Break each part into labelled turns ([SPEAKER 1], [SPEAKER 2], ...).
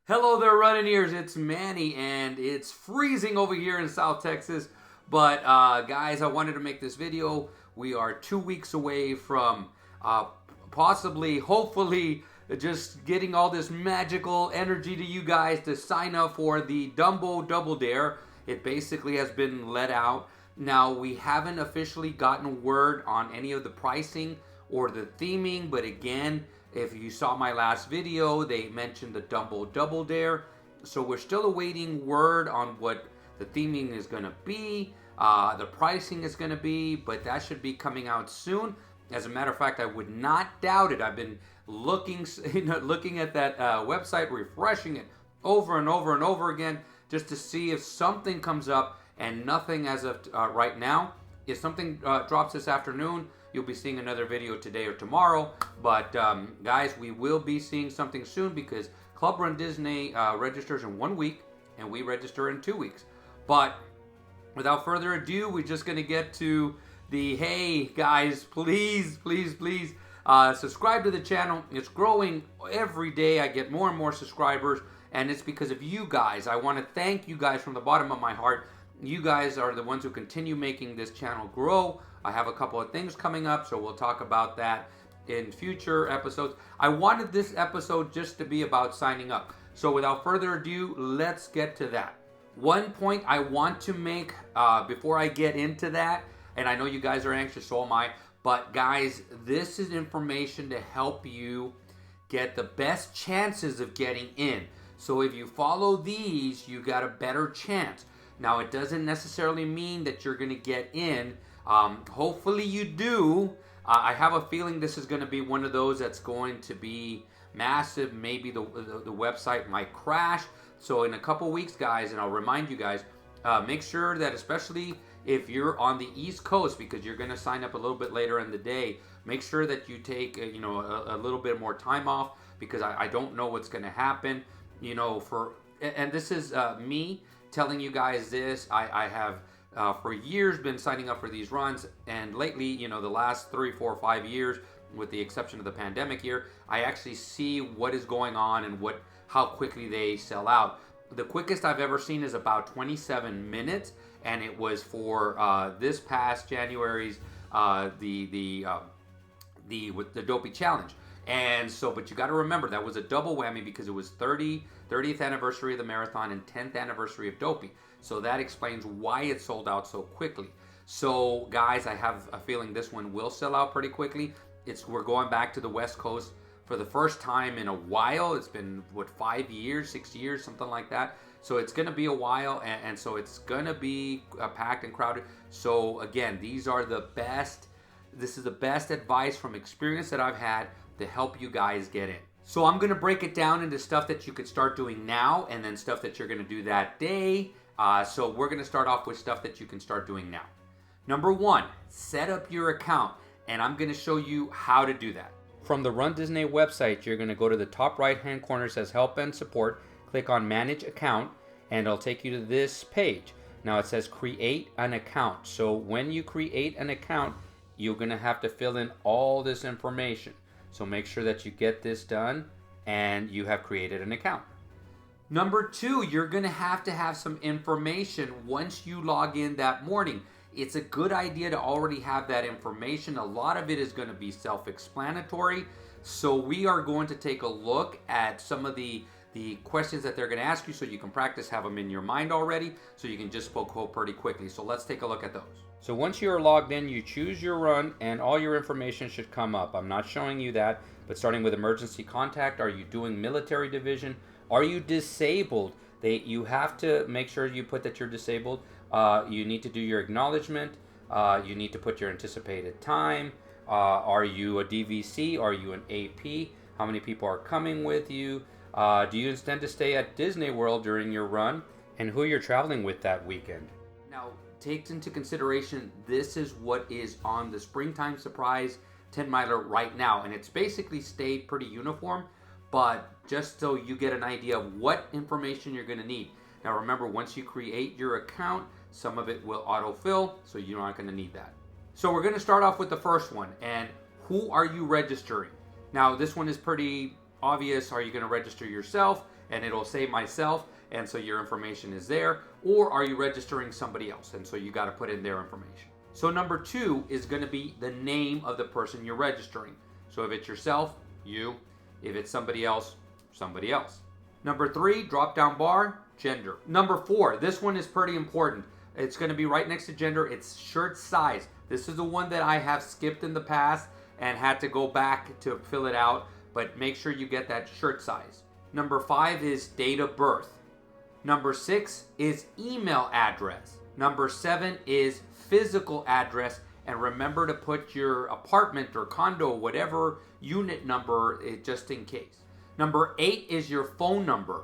[SPEAKER 1] Hello there, running ears. It's Manny, and it's freezing over here in South Texas. But guys, I wanted to make this video. We are 2 weeks away from possibly, hopefully, just getting all this magical energy to you guys to sign up for the Dumbo Double Dare. It basically has been let out. Now, we haven't officially gotten word on any of the pricing or the theming, but again, if you saw my last video, they mentioned the Dumbo Double Dare. So we're still awaiting word on what the theming is going to be, the pricing is going to be, but that should be coming out soon. As a matter of fact, I would not doubt it. I've been looking at that website, refreshing it over and over and over again, just to see if something comes up, and nothing as of right now. If something drops this afternoon, you'll be seeing another video today or tomorrow. But guys, we will be seeing something soon because Club Run Disney registers in 1 week and we register in 2 weeks. But without further ado, we're just going to get to the, hey guys, please subscribe to the channel. It's growing every day. I get more and more subscribers, and it's because of you guys. I want to thank you guys from the bottom of my heart. You guys are the ones who continue making this channel grow. I have a couple of things coming up, so we'll talk about that in future episodes. I wanted this episode just to be about signing up. So without further ado, let's get to that. One point I want to make before I get into that, and I know you guys are anxious, so am I, but guys, this is information to help you get the best chances of getting in. So if you follow these, you got a better chance. Now, it doesn't necessarily mean that you're going to get in. Hopefully you do. I have a feeling this is going to be one of those that's going to be massive. Maybe the website might crash. So in a couple weeks, guys, and I'll remind you guys, make sure that, especially if you're on the East Coast, because you're going to sign up a little bit later in the day, make sure that you take a little bit more time off, because I don't know what's going to happen. And this is me telling you guys this. I have for years been signing up for these runs, and lately, the last 3, 4, 5 years, with the exception of the pandemic year, I actually see what is going on and how quickly they sell out. The quickest I've ever seen is about 27 minutes, and it was for this past January's the Dopey Challenge. And so, but you got to remember, that was a double whammy because it was 30th anniversary of the marathon and 10th anniversary of Dopey. So that explains why it sold out so quickly. So guys, I have a feeling this one will sell out pretty quickly. We're going back to the West Coast for the first time in a while. It's been, 5 years, 6 years, something like that. So it's going to be a while, and so it's going to be packed and crowded. So again, these are the best. This is the best advice from experience that I've had to help you guys get in. So I'm going to break it down into stuff that you could start doing now, and then stuff that you're going to do that day. So we're going to start off with stuff that you can start doing now. Number 1, set up your account, and I'm going to show you how to do that. From the runDisney website, you're going to go to the top right hand corner, it says Help and Support. Click on Manage Account, and it'll take you to this page. Now it says Create an Account. So when you create an account, you're going to have to fill in all this information. So make sure that you get this done and you have created an account. Number 2, you're going to have some information once you log in that morning. It's a good idea to already have that information. A lot of it is going to be self-explanatory. So we are going to take a look at some of the questions that they're going to ask you, so you can practice, have them in your mind already, so you can just code pretty quickly. So let's take a look at those. So once you are logged in, you choose your run, and all your information should come up. I'm not showing you that, but starting with emergency contact, are you doing military division? Are you disabled? You have to make sure you put that you're disabled. You need to do your acknowledgement. You need to put your anticipated time. Are you a DVC? Are you an AP? How many people are coming with you? Do you intend to stay at Disney World during your run? And who you're traveling with that weekend. Now, take into consideration, this is what is on the Springtime Surprise 10-miler right now. And it's basically stayed pretty uniform, but just so you get an idea of what information you're going to need. Now remember, once you create your account, some of it will autofill, so you're not going to need that. So we're going to start off with the first one, and who are you registering? Now this one is pretty obvious. Are you going to register yourself? and it'll say myself, and so your information is there, or are you registering somebody else, and so you got to put in their information. So number 2 is going to be the name of the person you're registering. So if it's yourself, you. If it's somebody else, somebody else. Number 3, drop down bar, gender. Number 4, this one is pretty important. It's going to be right next to gender. It's shirt size. This is the one that I have skipped in the past and had to go back to fill it out, but make sure you get that shirt size. Number 5 is date of birth. Number 6 is email address. Number 7 is physical address, and remember to put your apartment or condo, whatever unit number, just in case. Number 8 is your phone number.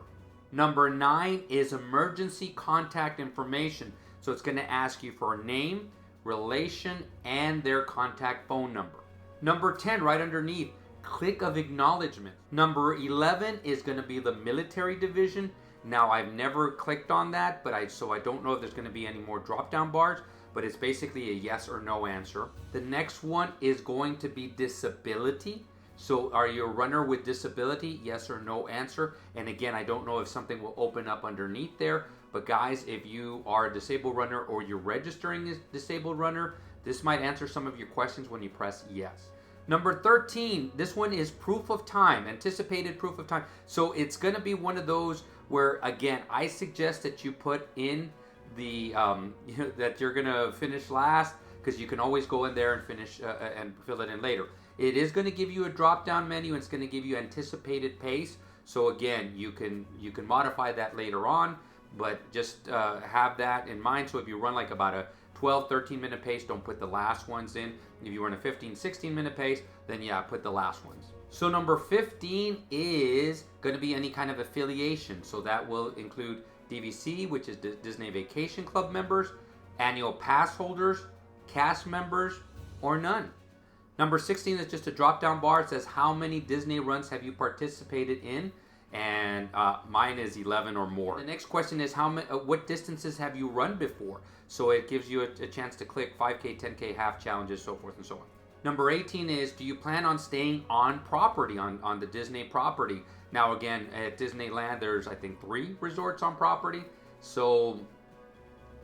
[SPEAKER 1] Number 9 is emergency contact information. So it's going to ask you for a name, relation, and their contact phone number. Number 10, right underneath, click of acknowledgement. Number 11 is going to be the military division. Now, I've never clicked on that, so I don't know if there's going to be any more drop-down bars, but it's basically a yes or no answer. The next one is going to be disability. So are you a runner with disability? Yes or no answer. And again, I don't know if something will open up underneath there, but guys, if you are a disabled runner or you're registering as a disabled runner, this might answer some of your questions when you press yes. Number 13, this one is proof of time, anticipated proof of time. So it's going to be one of those where, again, I suggest that you put in the that you're going to finish last, because you can always go in there and finish and fill it in later. It is going to give you a drop-down menu, and it's going to give you anticipated pace. So again, you can modify that later on, but just have that in mind. So if you run like about a 12-13 minute pace, don't put the last ones in. If you run a 15-16 minute pace, then yeah, put the last ones. So number 15 is going to be any kind of affiliation. So that will include DVC, which is Disney Vacation Club members, annual pass holders, cast members, or none. Number 16 is just a drop-down bar. It says, how many Disney runs have you participated in? And mine is 11 or more. The next question is, what distances have you run before? So it gives you a chance to click 5K, 10K, half challenges, so forth and so on. Number 18 is, do you plan on staying on property, on the Disney property? Now again, at Disneyland, there's I think 3 resorts on property. So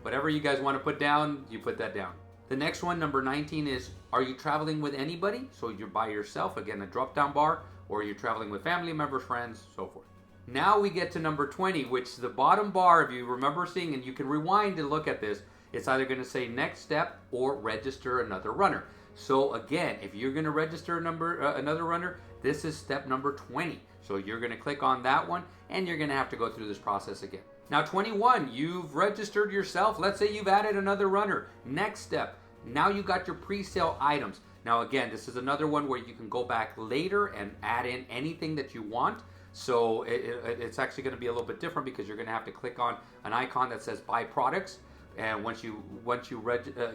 [SPEAKER 1] whatever you guys want to put down, you put that down. The next one, number 19, is, are you traveling with anybody? So you're by yourself, again, a drop-down bar, or you're traveling with family members, friends, so forth. Now we get to number 20, which the bottom bar, if you remember seeing, and you can rewind and look at this, it's either going to say next step or register another runner. So again, if you're going to register another runner, this is step number 20. So you're going to click on that one, and you're going to have to go through this process again. Now 21, you've registered yourself. Let's say you've added another runner. Next step, now you got your pre-sale items. Now again, this is another one where you can go back later and add in anything that you want. So it's actually going to be a little bit different, because you're going to have to click on an icon that says buy products. And once you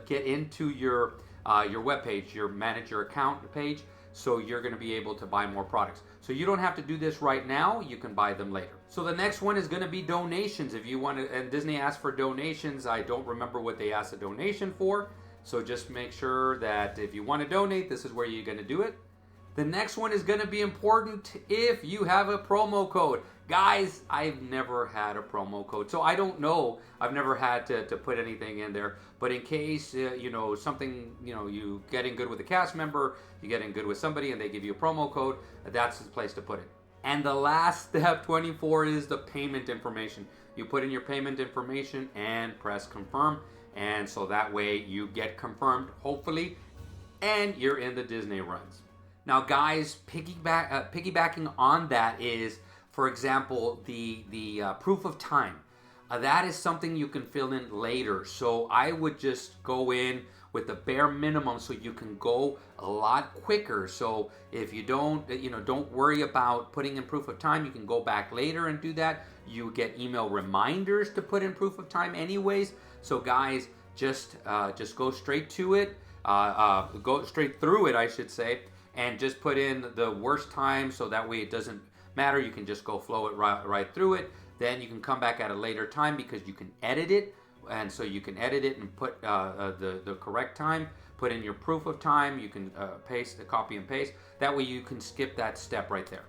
[SPEAKER 1] get into your web page, your manager account page, so you're going to be able to buy more products. So you don't have to do this right now. You can buy them later. So the next one is going to be donations. If you want to, and Disney asked for donations. I don't remember what they asked a donation for. So just make sure that if you want to donate, this is where you're going to do it. The next one is going to be important if you have a promo code. Guys, I've never had a promo code, so I don't know. I've never had to put anything in there. But in case, something, you get in good with a cast member, you get in good with somebody, and they give you a promo code, that's the place to put it. And the last step, 24, is the payment information. You put in your payment information and press confirm. And so that way you get confirmed, hopefully, and you're in the Disney runs. Now, guys, piggybacking on that is, for example, the proof of time. That is something you can fill in later. So I would just go in with the bare minimum so you can go a lot quicker. So if you don't worry about putting in proof of time, you can go back later and do that. You get email reminders to put in proof of time anyways. So guys, just go straight to it. Go straight through it, I should say. And just put in the worst time, so that way it doesn't matter. You can just go flow it right through it. Then you can come back at a later time, because you can edit it. And so you can edit it and put the correct time. Put in your proof of time. You can copy and paste. That way you can skip that step right there.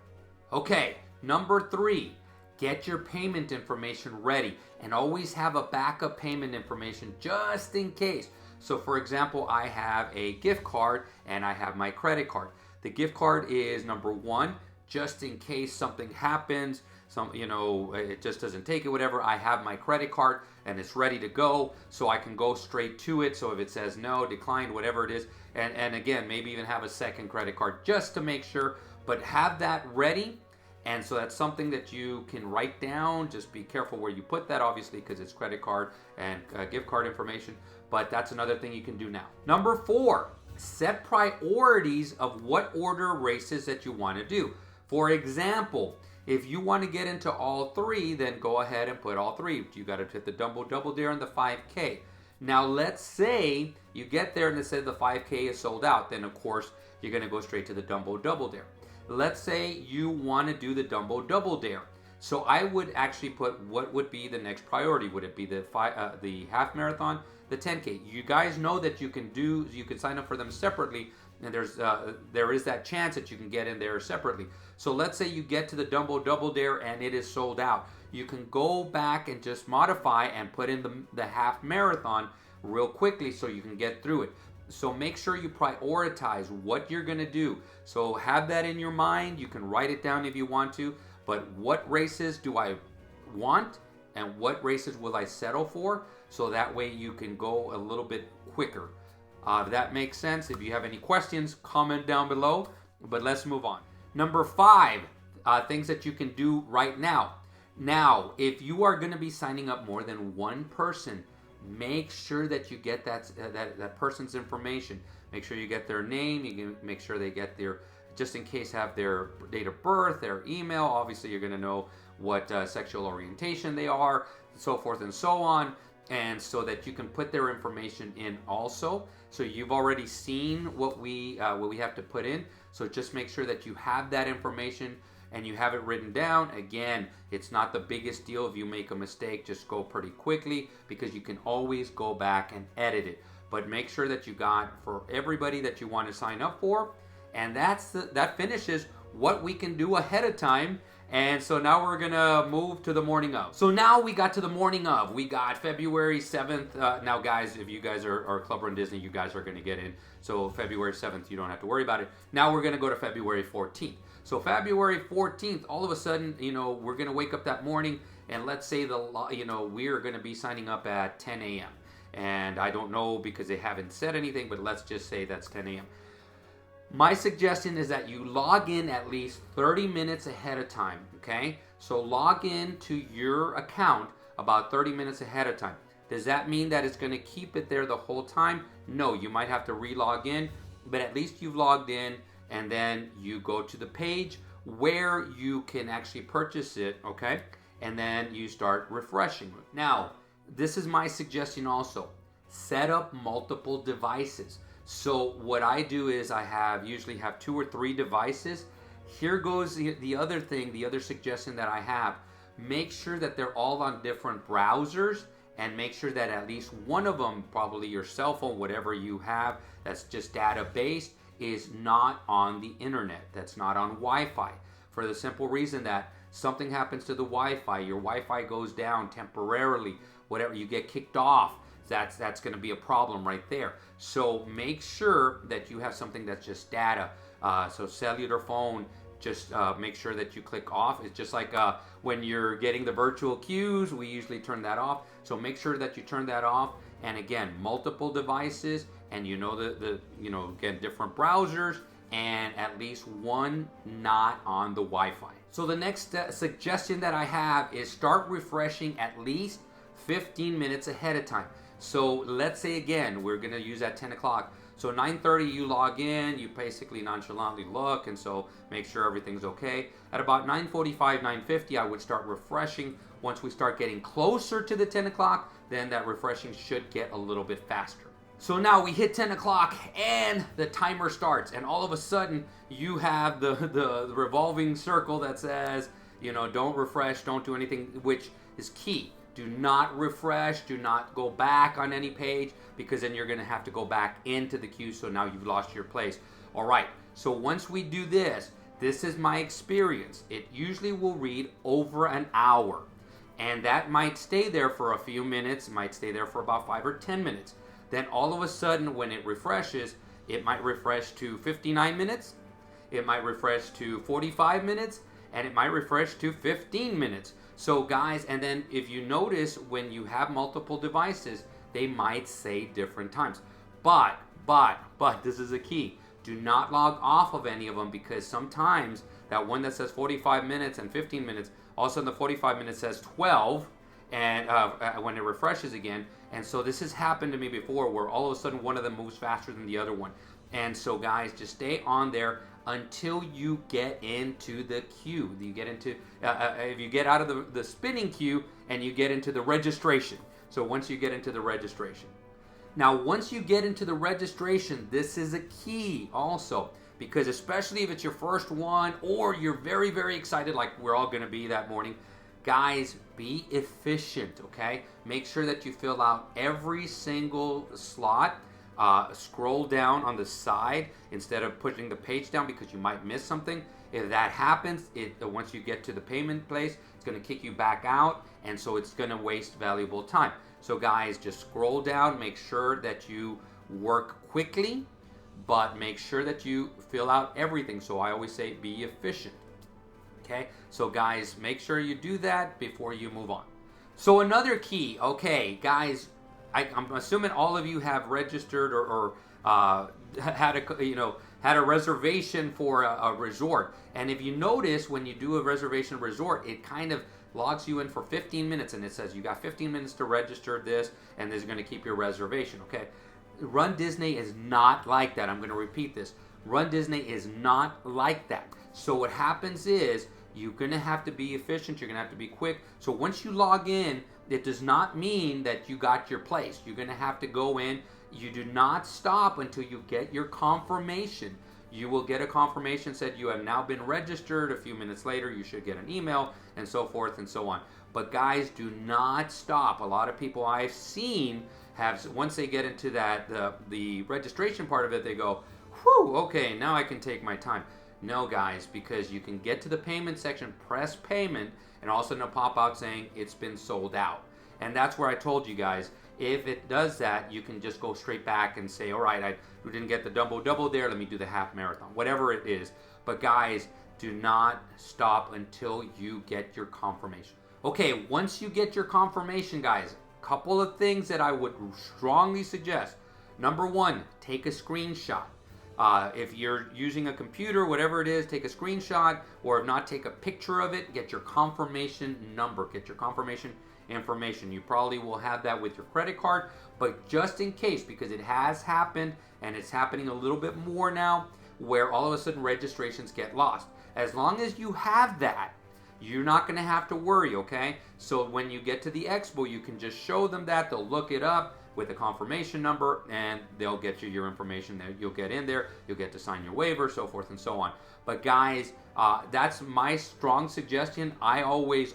[SPEAKER 1] Okay, number 3. Get your payment information ready and always have a backup payment information just in case. So for example, I have a gift card and I have my credit card. The gift card is number one, just in case something happens, it just doesn't take it, whatever. I have my credit card and it's ready to go, so I can go straight to it. So if it says no, declined, whatever it is, and again, maybe even have a second credit card just to make sure, but have that ready. And so that's something that you can write down. Just be careful where you put that, obviously, because it's credit card and gift card information. But that's another thing you can do now. Number 4, set priorities of what order races that you want to do. For example, if you want to get into all 3, then go ahead and put all 3. You got to hit the double dare and the 5K. Now, let's say you get there and it says the 5K is sold out. Then, of course, you're going to go straight to the double dare. Let's say you want to do the double dare. So I would actually put what would be the next priority. Would it be the half marathon, the 10K? You guys know that you can sign up for them separately, and there is that chance that you can get in there separately. So let's say you get to the double dare and it is sold out. You can go back and just modify and put in the half marathon real quickly so you can get through it. So make sure you prioritize what you're going to do. So have that in your mind. You can write it down if you want to. But what races do I want and what races will I settle for? So that way you can go a little bit quicker. If that makes sense. If you have any questions, comment down below. But let's move on. Number 5, things that you can do right now. Now, if you are going to be signing up more than one person, make sure that you get that person's information. Make sure you get their name. You can make sure they get their, just in case, have their date of birth, their email. Obviously, you're going to know what sexual orientation they are, so forth and so on, and so that you can put their information in also. So you've already seen what we have to put in. So just make sure that you have that information and you have it written down. Again, it's not the biggest deal. If you make a mistake, just go pretty quickly because you can always go back and edit it. But make sure that you got for everybody that you want to sign up for. And that finishes what we can do ahead of time. And so now we're gonna move to the morning of. So now we got to the morning of. We got February 7th. Now guys, if you guys are Club Run Disney, you guys are gonna get in. So February 7th, you don't have to worry about it. Now we're gonna go to February 14th. So February 14th, all of a sudden, we're gonna wake up that morning and let's say we're gonna be signing up at 10 a.m. And I don't know because they haven't said anything, but let's just say that's 10 a.m. My suggestion is that you log in at least 30 minutes ahead of time, okay? So log in to your account about 30 minutes ahead of time. Does that mean that it's going to keep it there the whole time? No, you might have to re-log in, but at least you've logged in, and then you go to the page where you can actually purchase it, okay? And then you start refreshing. Now, this is my suggestion also. Set up multiple devices. So what I do is I usually have 2 or 3 devices. Here goes the other thing, the other suggestion that I have. Make sure that they're all on different browsers and make sure that at least one of them, probably your cell phone, whatever you have that's just data based, is not on the internet. That's not on Wi-Fi. For the simple reason that something happens to the Wi-Fi, your Wi-Fi goes down temporarily, whatever, you get kicked off. That's going to be a problem right there. So make sure that you have something that's just data. So cellular phone, just make sure that you click off. It's just like when you're getting the virtual queues, we usually turn that off. So make sure that you turn that off. And again, multiple devices, and again, different browsers, and at least one not on the Wi-Fi. So the next suggestion that I have is start refreshing at least 15 minutes ahead of time. So let's say again, we're gonna use at 10 o'clock. So 9:30 you log in, you basically nonchalantly look, and so make sure everything's okay. At about 9:45, 9:50, I would start refreshing. Once we start getting closer to the 10 o'clock, then that refreshing should get a little bit faster. So now we hit 10 o'clock and the timer starts, and all of a sudden you have the revolving circle that says, don't refresh, don't do anything, which is key. Do not refresh, do not go back on any page, because then you're gonna have to go back into the queue, so now you've lost your place. All right, so once we do this, This is my experience. It usually will read over an hour. And that might stay there for a few minutes, might stay there for about 5 or 10 minutes. Then all of a sudden, when it refreshes, it might refresh to 59 minutes, it might refresh to 45 minutes, and it might refresh to 15 minutes. So guys, and then if you notice, when you have multiple devices, they might say different times. But, this is a key. Do not log off of any of them, because sometimes that one that says 45 minutes and 15 minutes, all of a sudden the 45 minutes says 12, and when it refreshes again. And so this has happened to me before, where all of a sudden one of them moves faster than the other one. And so guys, just stay on there until you get into the queue. You get into, if you get out of the spinning queue and you get into the registration. So once you get into the registration. Now, once you get into the registration, this is a key also, because especially if it's your first one or you're very, very excited like we're all going to be that morning, guys, be efficient, okay? Make sure that you fill out every single slot. Scroll down on the side instead of pushing the page down, because you might miss something. If that happens, once you get to the payment place, it's going to kick you back out, and so it's going to waste valuable time. So guys, just scroll down, make sure that you work quickly, but make sure that you fill out everything. So I always say be efficient. Okay, so guys, make sure you do that before you move on. So another key, okay, guys, I'm assuming all of you have registered or had a reservation for a resort. And if you notice, when you do a reservation resort, it kind of logs you in for 15 minutes, and it says you got 15 minutes to register this, and this is going to keep your reservation. Okay, runDisney is not like that. I'm going to repeat this. runDisney is not like that. So what happens is, you're going to have to be efficient. You're going to have to be quick. So once you log in, it does not mean that you got your place. You're going to have to go in. You do not stop until you get your confirmation. You will get a confirmation said you have now been registered. A few minutes later, you should get an email, and so forth and so on. But guys, do not stop. A lot of people I've seen have, once they get into that the registration part of it, they go, whew, okay, now I can take my time. No, guys, because you can get to the payment section, press payment, and all of a sudden it'll pop out saying it's been sold out. And that's where I told you guys, if it does that, you can just go straight back and say, all right, we didn't get the double there, let me do the half marathon, whatever it is. But guys, do not stop until you get your confirmation. Okay, once you get your confirmation, guys, a couple of things that I would strongly suggest. Number one, take a screenshot. If you're using a computer, whatever it is, take a screenshot, or if not, take a picture of it. Get your confirmation number, get your confirmation information. You probably will have that with your credit card, but just in case, because it has happened, and it's happening a little bit more now, where all of a sudden registrations get lost. As long as you have that, you're not going to have to worry, okay? So when you get to the expo, you can just show them that. They'll look it up with a confirmation number, and they'll get you your information there. You'll get in there, you'll get to sign your waiver, so forth and so on. But guys, that's my strong suggestion. I always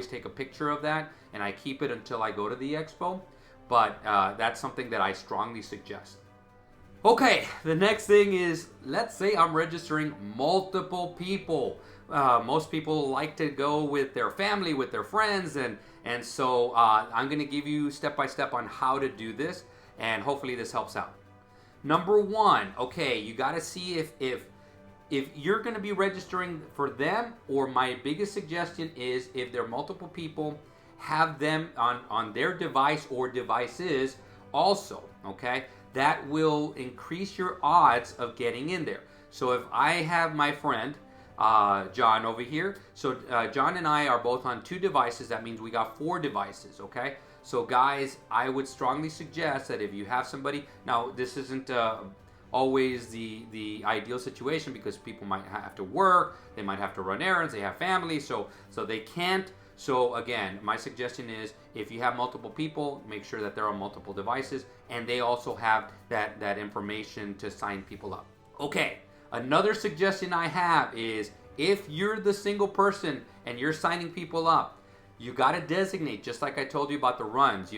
[SPEAKER 1] take a picture of that, and I keep it until I go to the expo. But that's something that I strongly suggest. Okay, the next thing is, let's say I'm registering multiple people. Most people like to go with their family, with their friends, and so I'm going to give you step-by-step on how to do this, and hopefully this helps out. Number one, okay, you got to see if you're going to be registering for them, or my biggest suggestion is, if there are multiple people, have them on their device or devices also, okay? That will increase your odds of getting in there. So if I have my friend, John over here. So John and I are both on 2 devices. That means we got 4 devices, okay? So guys, I would strongly suggest that if you have somebody, now this isn't always the ideal situation, because people might have to work, they might have to run errands, they have families, so they can't. So again, my suggestion is, if you have multiple people, make sure that they're on multiple devices, and they also have that information to sign people up. Okay. Another suggestion I have is, if you're the single person and you're signing people up, you got to designate, just like I told you about the runs,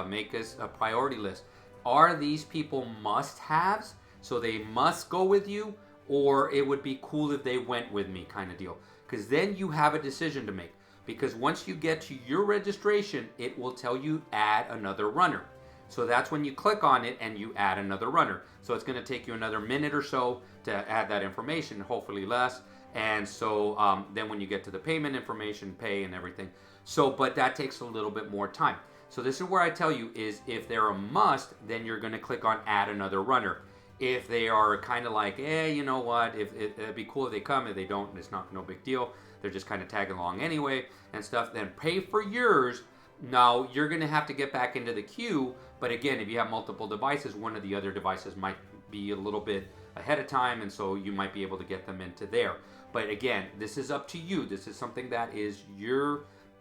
[SPEAKER 1] make us a priority list. Are these people must-haves, so they must go with you, or it would be cool if they went with me kind of deal. Because then you have a decision to make. Because once you get to your registration, it will tell you add another runner. So that's when you click on it and you add another runner. So it's going to take you another minute or so to add that information, hopefully less. And so then when you get to the payment information, pay and everything. So, but that takes a little bit more time. So this is where I tell you is if they're a must, then you're going to click on add another runner. If they are kind of like, you know what, if it'd be cool if they come. If they don't, it's no big deal. They're just kind of tagging along anyway and stuff. Then pay for yours. Now you're going to have to get back into the queue. But again, if you have multiple devices, one of the other devices might be a little bit ahead of time, and so you might be able to get them into there. But again, this is up to you. This is something that is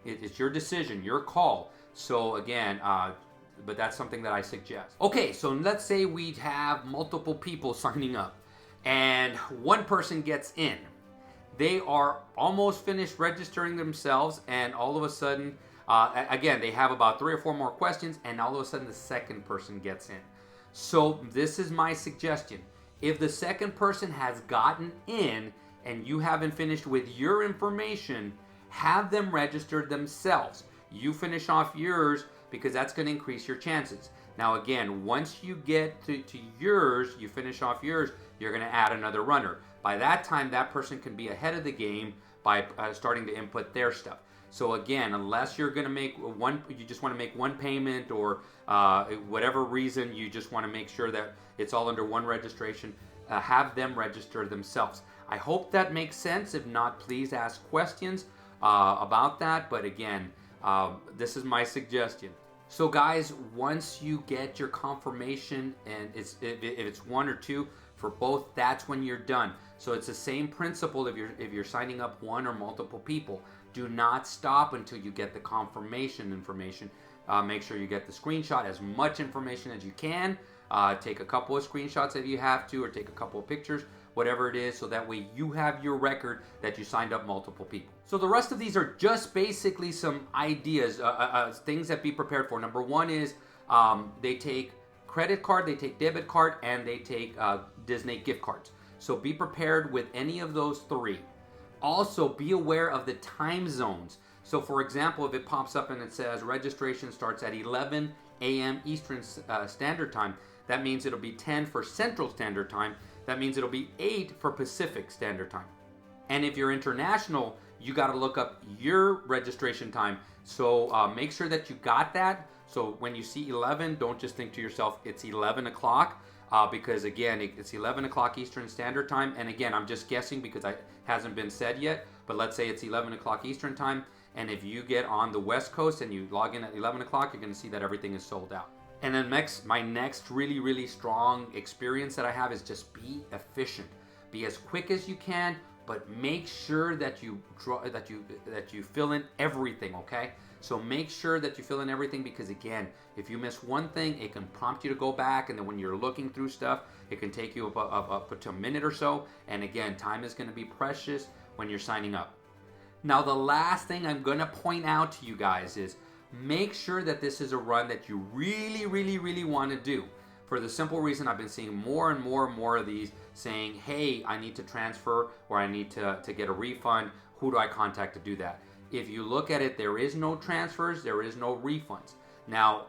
[SPEAKER 1] it's your decision, your call. So again, but that's something that I suggest. Okay, so let's say we have multiple people signing up and one person gets in. They are almost finished registering themselves, and all of a sudden, again, they have about 3 or 4 more questions, and all of a sudden the second person gets in. So this is my suggestion. If the second person has gotten in and you haven't finished with your information, have them register themselves. You finish off yours because that's going to increase your chances. Now again, once you get to yours, you finish off yours, you're going to add another runner. By that time, that person can be ahead of the game by starting to input their stuff. So again, unless you're going to make you just want to make one payment, or whatever reason, you just want to make sure that it's all under one registration, have them register themselves. I hope that makes sense. If not, please ask questions about that. But again, this is my suggestion. So guys, once you get your confirmation, and if it's 1 or 2 for both, that's when you're done. So it's the same principle if you're signing up 1 or multiple people. Do not stop until you get the confirmation information. Make sure you get the screenshot, as much information as you can. Take a couple of screenshots if you have to, or take a couple of pictures, whatever it is, so that way you have your record that you signed up multiple people. So the rest of these are just basically some ideas, things that be prepared for. Number 1 is they take credit card, they take debit card, and they take Disney gift cards. So be prepared with any of those 3. Also, be aware of the time zones. So for example, if it pops up and it says registration starts at 11 a.m. Eastern Standard Time, that means it'll be 10 for Central Standard Time. That means it'll be 8 for Pacific Standard Time. And if you're international, you got to look up your registration time. So make sure that you got that. So when you see 11, don't just think to yourself, it's 11 o'clock. Because again, it's 11 o'clock Eastern Standard Time. And again, I'm just guessing because it hasn't been said yet. But let's say it's 11 o'clock Eastern Time. And if you get on the West Coast and you log in at 11 o'clock, you're going to see that everything is sold out. And then my next really, really strong experience that I have is just be efficient. Be as quick as you can, but make sure that you fill in everything, okay? So make sure that you fill in everything, because again, if you miss one thing, it can prompt you to go back, and then when you're looking through stuff, it can take you up to a minute or so. And again, time is going to be precious when you're signing up. Now, the last thing I'm going to point out to you guys is make sure that this is a run that you really, really, really want to do. For the simple reason, I've been seeing more and more and more of these saying, hey, I need to transfer, or I need to get a refund. Who do I contact to do that? If you look at it, there is no transfers, there is no refunds. Now,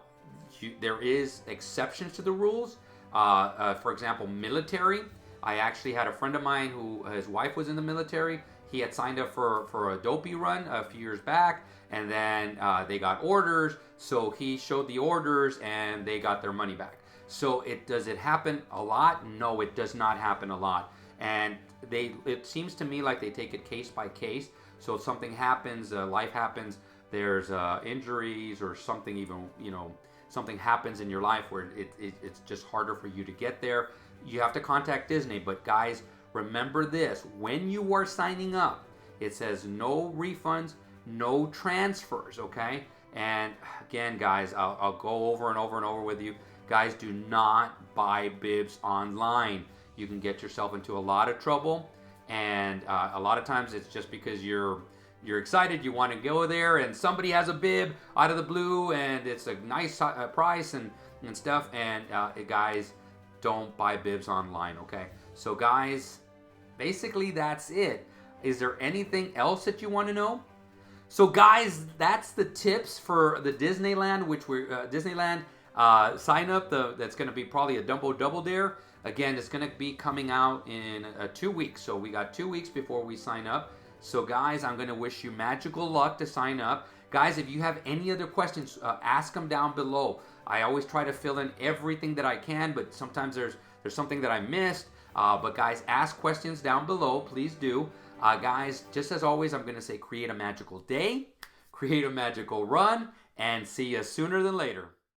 [SPEAKER 1] there is exceptions to the rules. For example, military. I actually had a friend of mine who his wife was in the military. He had signed up for a dopey run a few years back, and then they got orders. So he showed the orders, and they got their money back. So does it happen a lot? No, it does not happen a lot. And it seems to me like they take it case by case. So if something happens, life happens, there's injuries or something, even, something happens in your life where it's just harder for you to get there, you have to contact Disney. But guys, remember this, when you are signing up, it says no refunds, no transfers, okay? And again, guys, I'll go over and over and over with you. Guys, do not buy bibs online. You can get yourself into a lot of trouble, and a lot of times it's just because you're excited, you want to go there, and somebody has a bib out of the blue, and it's a nice price and stuff. And guys, don't buy bibs online, okay? So guys, basically that's it. Is there anything else that you want to know? So guys, that's the tips for the Disneyland, which we're Disneyland sign up. That's going to be probably a Dumbo Double Dare. Again, it's going to be coming out in 2 weeks. So we got 2 weeks before we sign up. So guys, I'm going to wish you magical luck to sign up. Guys, if you have any other questions, ask them down below. I always try to fill in everything that I can, but sometimes there's something that I missed. But guys, ask questions down below. Please do. Guys, just as always, I'm going to say create a magical day, create a magical run, and see you sooner than later.